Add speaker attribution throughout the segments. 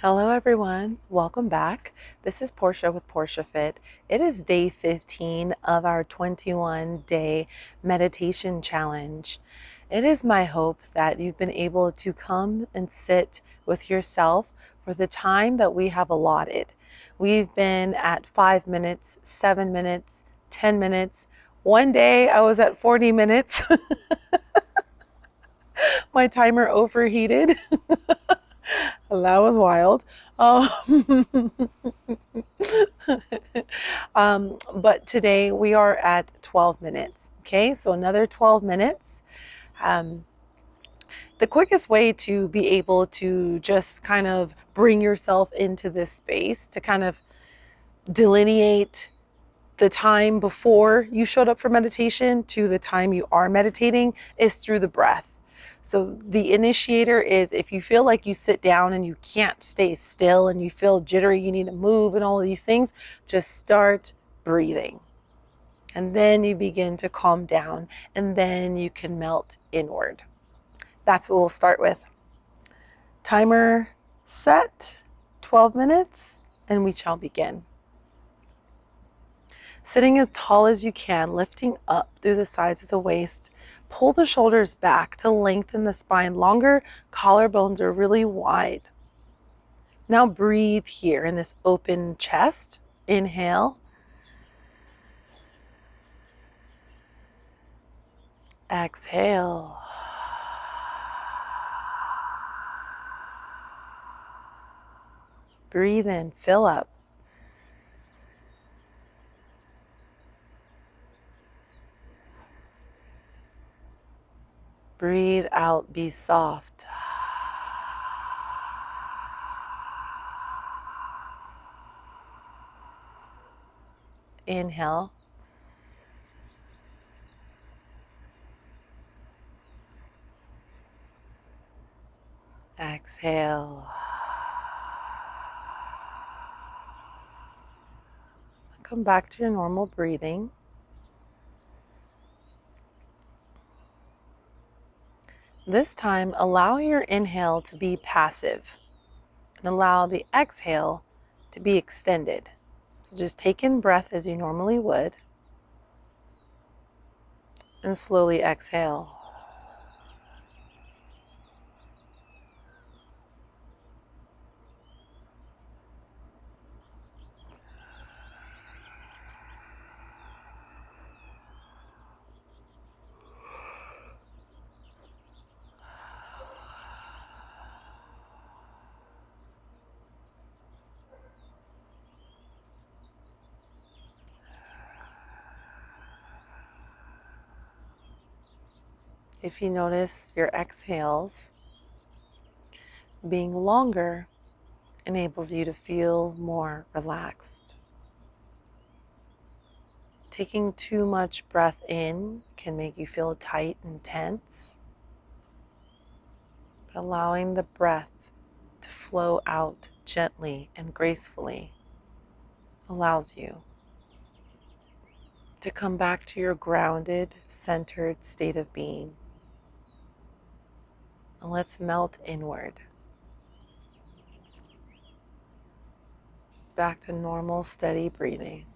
Speaker 1: Hello everyone, welcome back. This is Portia with Portia Fit. It is day 15 of our 21-day meditation challenge. It is my hope that you've been able to come and sit with yourself for the time that we have allotted. We've been at 5 minutes, 7 minutes, 10 minutes. One day I was at 40 minutes. My timer overheated. That was wild. Um, but today we are at 12 minutes. Okay, so another 12 minutes. Um, the quickest way to be able to just kind of bring yourself into this space to kind of delineate the time before you showed up for meditation to the time you are meditating is through the breath. So the initiator is if you feel like you sit down and you can't stay still and you feel jittery, you need to move and all of these things, just start breathing. And then you begin to calm down and then you can melt inward. That's what we'll start with. Timer set, 12 minutes, and we shall begin. Sitting as tall as you can, lifting up through the sides of the waist. Pull the shoulders back to lengthen the spine longer. Collarbones are really wide. Now breathe here in this open chest. Inhale. Exhale. Breathe in, fill up. Breathe out, be soft. Inhale. Exhale. Come back to your normal breathing. This time, allow your inhale to be passive and allow the exhale to be extended. So just take in breath as you normally would and slowly exhale. If you notice your exhales being longer, enables you to feel more relaxed. Taking too much breath in can make you feel tight and tense. But allowing the breath to flow out gently and gracefully allows you to come back to your grounded, centered state of being. And let's melt inward. Back to normal, steady breathing.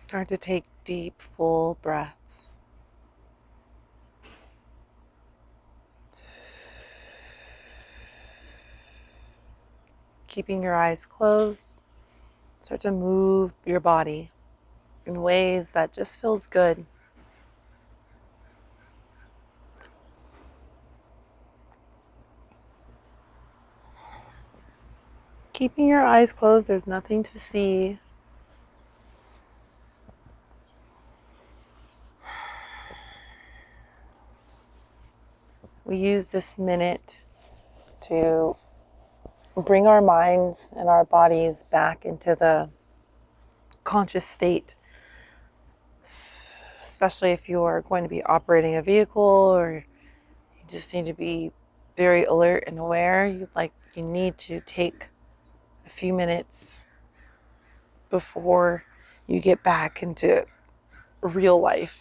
Speaker 1: Start to take deep, full breaths. Keeping your eyes closed, start to move your body in ways that just feels good. Keeping your eyes closed, there's nothing to see. We use this minute to bring our minds and our bodies back into the conscious state, especially if you're going to be operating a vehicle or you just need to be very alert and aware. You need to take a few minutes before you get back into real life.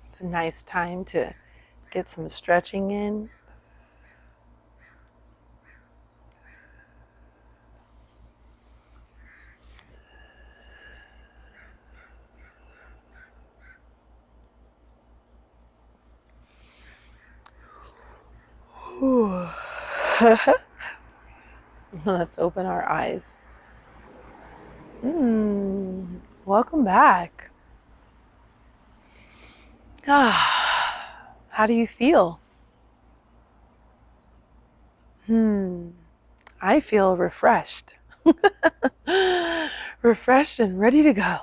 Speaker 1: It's a nice time to get some stretching in. Let's open our eyes. Welcome back. How do you feel? I feel refreshed. Refreshed and ready to go.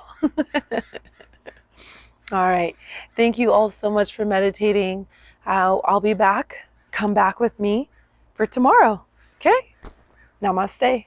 Speaker 1: All right. Thank you all so much for meditating. I'll be back. Come back with me for tomorrow. Okay? Namaste.